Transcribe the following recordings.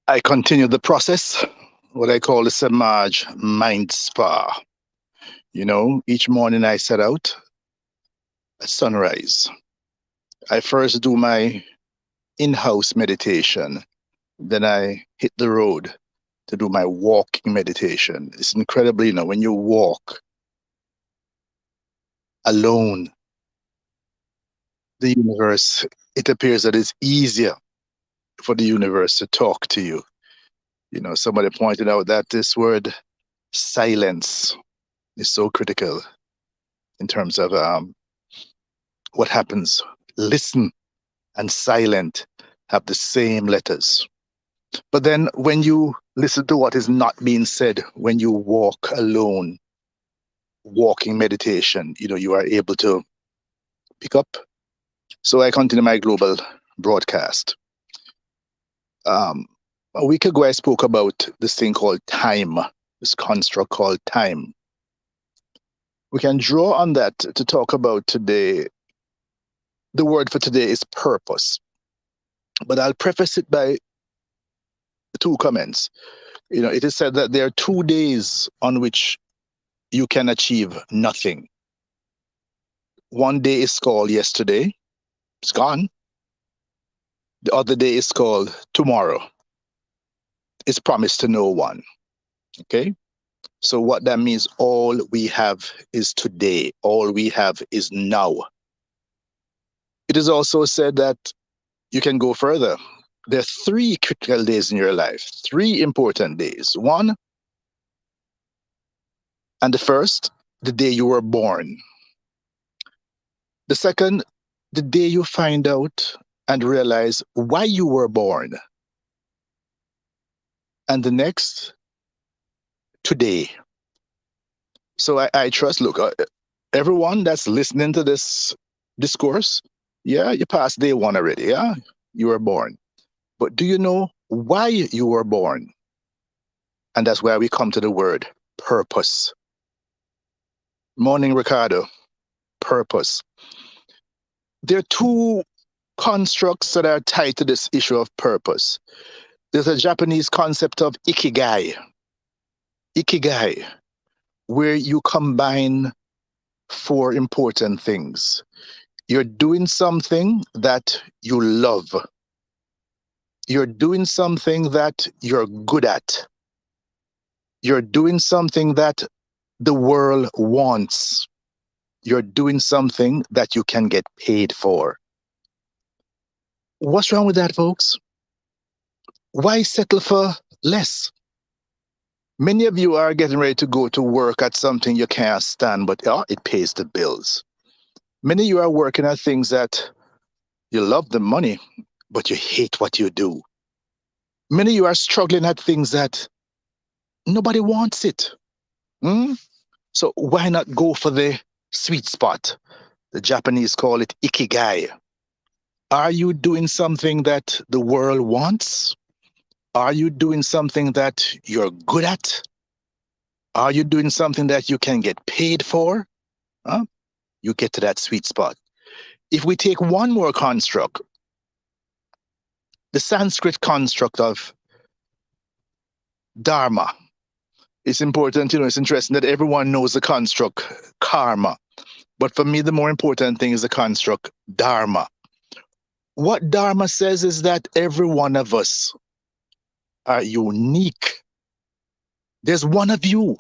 I continue the process, what I call the Semaj Mind Spa. Each morning I set out at sunrise. I first do my in house meditation, then I hit the road to do my walking meditation. It's incredibly, when you walk alone, the universe, it appears that it's easier for the universe to talk to you. Somebody pointed out that this word silence is so critical in terms of what happens. Listen and silent have the same letters. But then when you listen to what is not being said, when you walk alone, walking meditation, you are able to pick up. So I continue my global broadcast. A week ago, I spoke about this thing called time, this construct called time. We can draw on that to talk about today. The word for today is purpose. But I'll preface it by two comments. It is said that there are 2 days on which you can achieve nothing. One day is called yesterday, it's gone. The other day is called tomorrow. It's promised to no one. Okay? So what that means, all we have is today. All we have is now. It is also said that you can go further. There are 3 critical days in your life, 3 important days. One, and the first, the day you were born. The second, the day you find out and realize why you were born. And the next, today. So I trust, look, everyone that's listening to this discourse, yeah, you passed day 1 already, yeah? You were born. But do you know why you were born? And that's where we come to the word purpose. Morning, Ricardo. Purpose. There are 2 constructs that are tied to this issue of purpose. There's a Japanese concept of ikigai. Ikigai, where you combine 4 important things. You're doing something that you love. You're doing something that you're good at. You're doing something that the world wants. You're doing something that you can get paid for. What's wrong with that, folks? Why settle for less? Many of you are getting ready to go to work at something you can't stand, but it pays the bills. Many of you are working at things that you love the money, but you hate what you do. Many of you are struggling at things that nobody wants it. So why not go for the sweet spot? The Japanese call it ikigai. Are you doing something that the world wants? Are you doing something that you're good at? Are you doing something that you can get paid for? You get to that sweet spot. If we take one more construct, the Sanskrit construct of dharma. It's important, it's interesting that everyone knows the construct karma. But for me, the more important thing is the construct dharma. What dharma says is that every one of us are unique. There's one of you.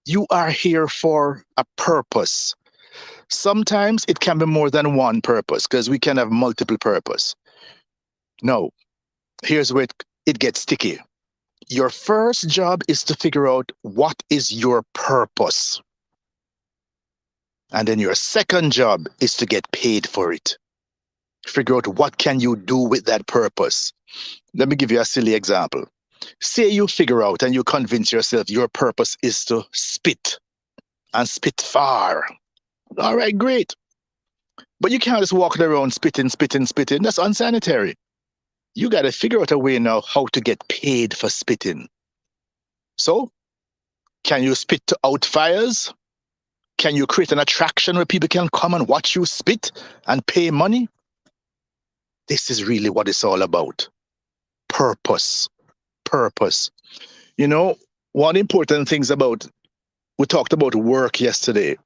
You are here for a purpose. Sometimes it can be more than one purpose because we can have multiple purpose. No, here's where it gets sticky. Your first job is to figure out what is your purpose. And then your second job is to get paid for it. Figure out what can you do with that purpose. Let me give you a silly example. Say you figure out and you convince yourself your purpose is to spit and spit far. All right, great. But you can't just walk around spitting. That's unsanitary. You got to figure out a way now how to get paid for spitting. So, can you spit out fires? Can you create an attraction where people can come and watch you spit and pay money? This is really what it's all about. purpose. Purpose. You know, one important things about, we talked about work yesterday.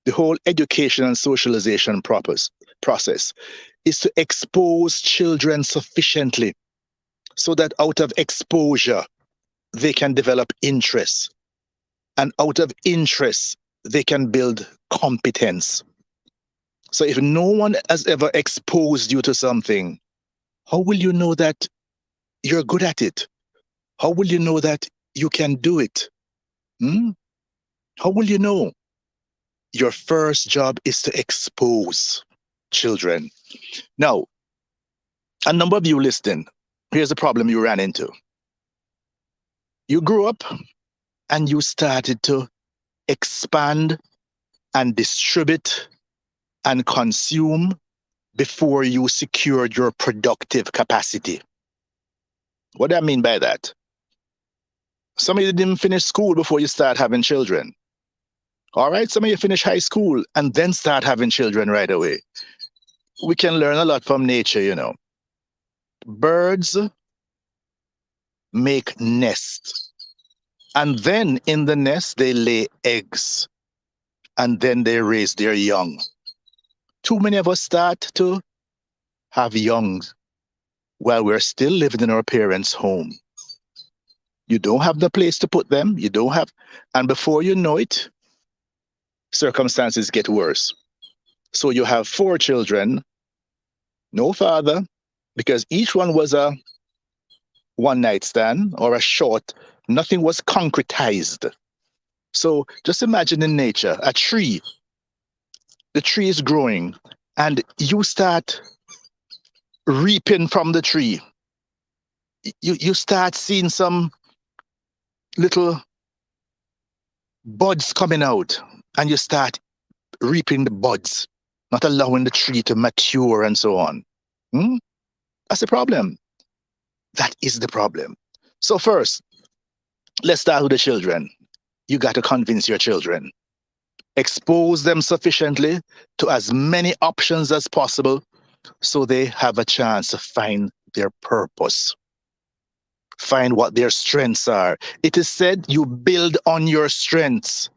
The whole education and socialization process is to expose children sufficiently so that out of exposure, they can develop interest. And out of interest, they can build competence. So if no one has ever exposed you to something, how will you know that you're good at it? How will you know that you can do it? Hmm? How will you know? Your first job is to expose children. Now, a number of you listening, here's the problem you ran into. You grew up and you started to expand and distribute and consume before you secured your productive capacity. What do I mean by that? Some of you didn't finish school before you start having children. All right, some of you finish high school and then start having children right away. We can learn a lot from nature, you know. Birds make nests, and then in the nest they lay eggs, and then they raise their young. Too many of us start to have young while we're still living in our parents' home. You don't have the place to put them, you don't have, and before you know it, circumstances get worse. So you have 4 children, no father, because each one was a one night stand or a short, nothing was concretized. So just imagine in nature, a tree, the tree is growing, and you start reaping from the tree. You start seeing some little buds coming out, and you start reaping the buds, not allowing the tree to mature and so on. That's the problem. That is the problem. So first, let's start with the children. You got to convince your children. Expose them sufficiently to as many options as possible so they have a chance to find their purpose. Find what their strengths are. It is said you build on your strengths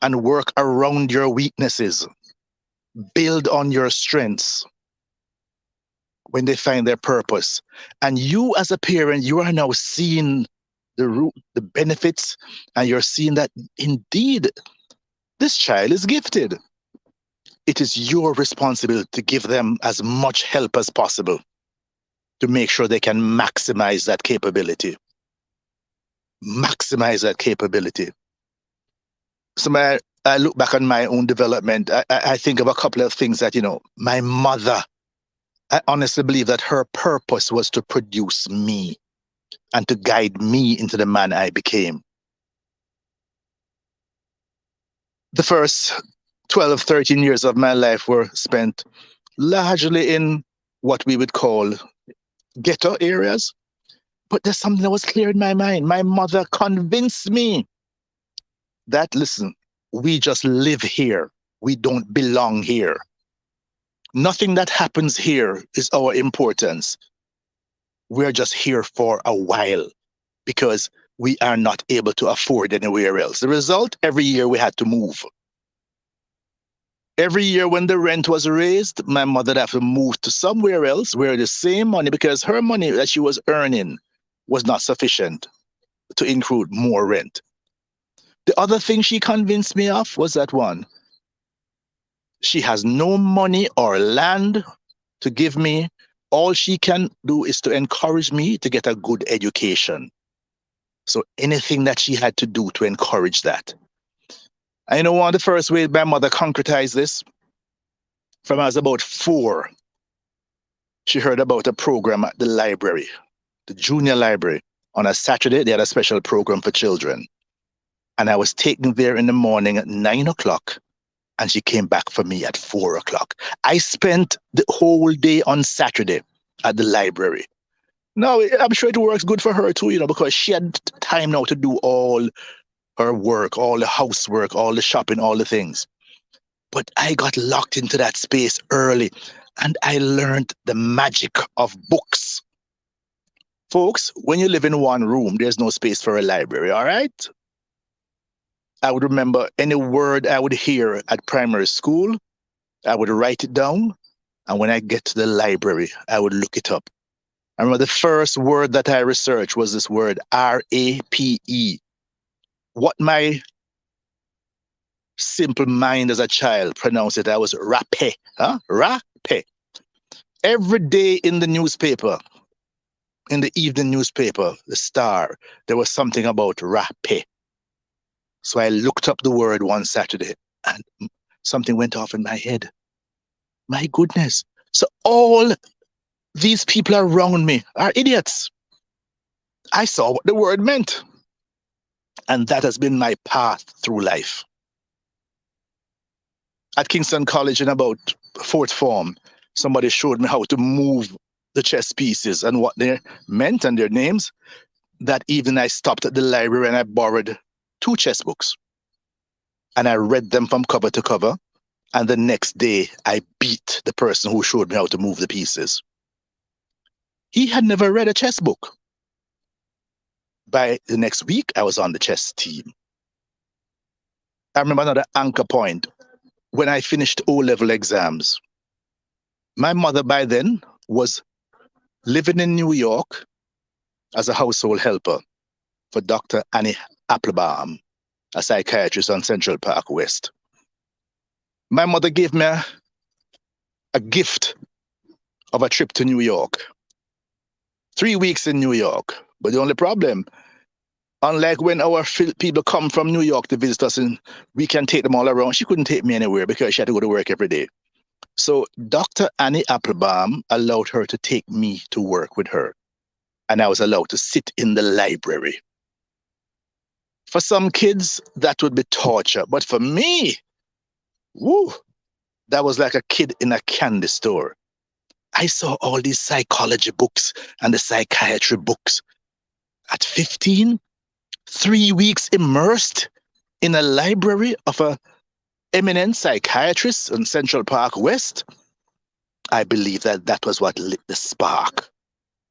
and work around your weaknesses. Build on your strengths when they find their purpose. And you as a parent, you are now seeing the benefits, and you're seeing that indeed this child is gifted. It is your responsibility to give them as much help as possible to make sure they can maximize that capability. Maximize that capability. So I look back on my own development. I think of a couple of things that, my mother, I honestly believe that her purpose was to produce me and to guide me into the man I became. The first 12, 13 years of my life were spent largely in what we would call ghetto areas. But there's something that was clear in my mind. My mother convinced me that, listen, we just live here. We don't belong here. Nothing that happens here is our importance. We're just here for a while because we are not able to afford anywhere else. The result, every year we had to move. Every year when the rent was raised, my mother would have to move to somewhere else where the same money, because her money that she was earning was not sufficient to include more rent. The other thing she convinced me of was that one, she has no money or land to give me. All she can do is to encourage me to get a good education. So anything that she had to do to encourage that. I know one of the first ways my mother concretized this, from I was about 4, she heard about a program at the library, the junior library. On a Saturday, they had a special program for children. And I was taken there in the morning at 9 o'clock, and she came back for me at 4 o'clock. I spent the whole day on Saturday at the library. Now, I'm sure it works good for her too, because she had time now to do all her work, all the housework, all the shopping, all the things. But I got locked into that space early, and I learned the magic of books. Folks, when you live in one room, there's no space for a library, all right? I would remember any word I would hear at primary school, I would write it down. And when I get to the library, I would look it up. I remember the first word that I researched was this word, RAPE. What my simple mind as a child pronounced it, I was rape, huh? Rape. Every day in the newspaper, in the evening newspaper, the Star, there was something about rape. So I looked up the word one Saturday and something went off in my head. My goodness. So all these people around me are idiots. I saw what the word meant. And that has been my path through life. At Kingston College in about fourth form, somebody showed me how to move the chess pieces and what they meant and their names. That evening I stopped at the library and I borrowed 2 chess books. And I read them from cover to cover. And the next day I beat the person who showed me how to move the pieces. He had never read a chess book. By the next week, I was on the chess team. I remember another anchor point. When I finished O-level exams, my mother by then was living in New York as a household helper for Dr. Annie Applebaum, a psychiatrist on Central Park West. My mother gave me a gift of a trip to New York. 3 weeks in New York. But the only problem, unlike when our people come from New York to visit us and we can take them all around, she couldn't take me anywhere because she had to go to work every day. So Dr. Annie Applebaum allowed her to take me to work with her. And I was allowed to sit in the library. For some kids, that would be torture. But for me, woo, that was like a kid in a candy store. I saw all these psychology books and the psychiatry books. At 15, 3 weeks immersed in a library of an eminent psychiatrist in Central Park West, I believe that that was what lit the spark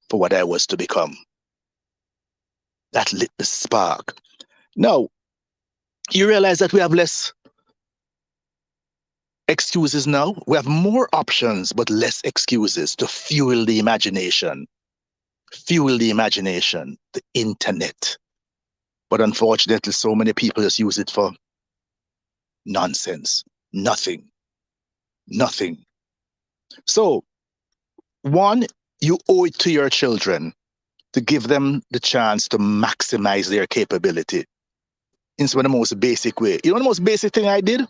for what I was to become. That lit the spark. Now, you realize that we have less excuses now. We have more options, but less excuses to fuel the imagination. Fuel the imagination, the internet. But unfortunately, so many people just use it for nonsense. Nothing. Nothing. So, one, you owe it to your children to give them the chance to maximize their capability in some of the most basic way. You know the most basic thing I did?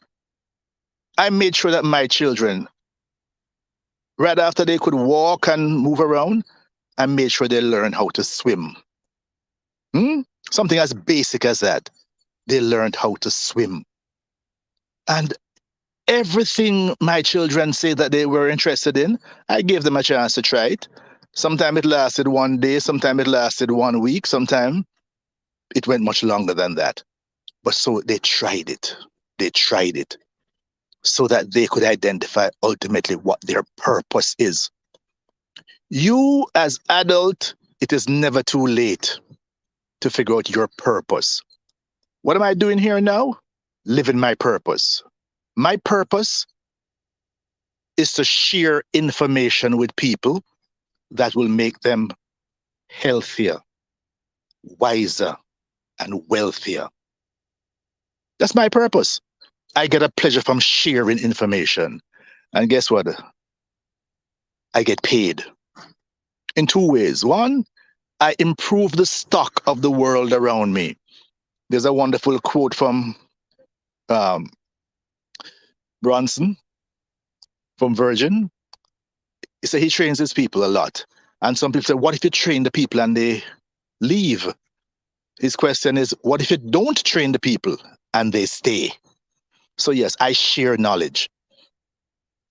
I made sure that my children, right after they could walk and move around, I made sure they learned how to swim. Something as basic as that. They learned how to swim. And everything my children say that they were interested in, I gave them a chance to try it. Sometimes it lasted 1 day, sometimes it lasted 1 week, sometimes it went much longer than that. But so they tried it. They tried it so that they could identify ultimately what their purpose is. You as adult, it is never too late to figure out your purpose. What am I doing here now? Living my purpose. My purpose is to share information with people that will make them healthier, wiser, and wealthier. That's my purpose. I get a pleasure from sharing information. And guess what? I get paid in 2 ways. One, I improve the stock of the world around me. There's a wonderful quote from Bronson from Virgin. He said he trains his people a lot. And some people say, what if you train the people and they leave? His question is, what if you don't train the people and they stay? So yes, I share knowledge.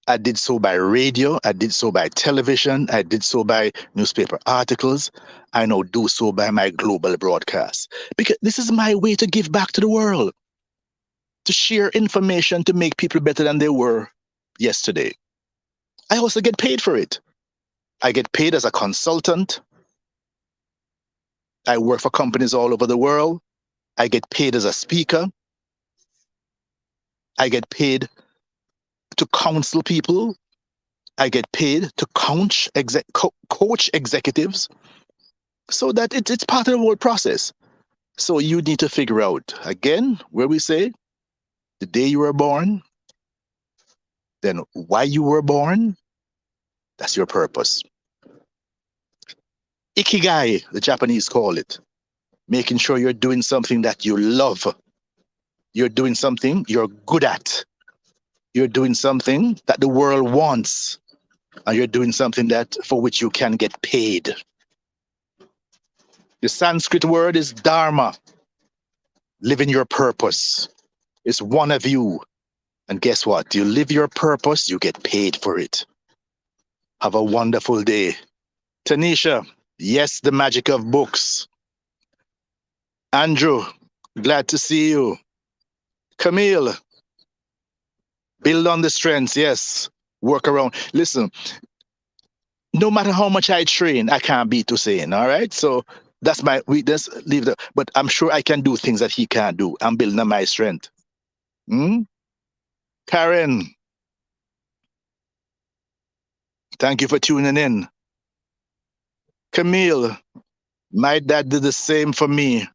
I did so by radio, I did so by television, I did so by newspaper articles. I now do so by my global broadcast. Because this is my way to give back to the world, to share information to make people better than they were yesterday. I also get paid for it. I get paid as a consultant. I work for companies all over the world. I get paid as a speaker. I get paid to counsel people. I get paid to coach executives, so that it's part of the whole process. So you need to figure out, again, where we say the day you were born, then why you were born, that's your purpose. Ikigai, the Japanese call it, making sure you're doing something that you love. You're doing something you're good at. You're doing something that the world wants. And you're doing something that for which you can get paid. The Sanskrit word is dharma, living your purpose. It's one of you. And guess what? You live your purpose, you get paid for it. Have a wonderful day. Tanisha, yes, the magic of books. Andrew, glad to see you. Camille, build on the strengths, yes. Work around. Listen, no matter how much I train, I can't beat Hussein, all right? So that's my weakness. Leave the, but I'm sure I can do things that he can't do. I'm building on my strength. Hmm? Karen, thank you for tuning in. Camille, my dad did the same for me,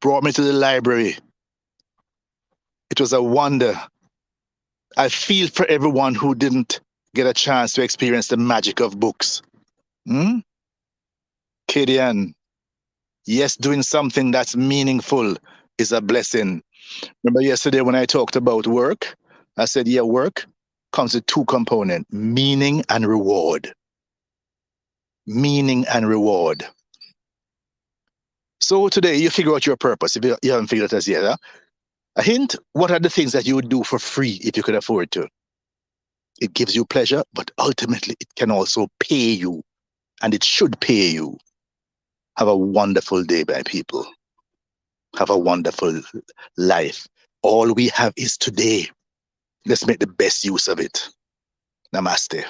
brought me to the library. It was a wonder. I feel for everyone who didn't get a chance to experience the magic of books. Hmm? Kadian, yes, doing something that's meaningful is a blessing. Remember yesterday when I talked about work? I said, yeah, work comes with two components, meaning and reward. Meaning and reward. So today you figure out your purpose if you haven't figured it out yet. Huh? A hint, what are the things that you would do for free if you could afford to? It gives you pleasure, but ultimately it can also pay you, and it should pay you. Have a wonderful day, my people. Have a wonderful life. All we have is today. Let's make the best use of it. Namaste.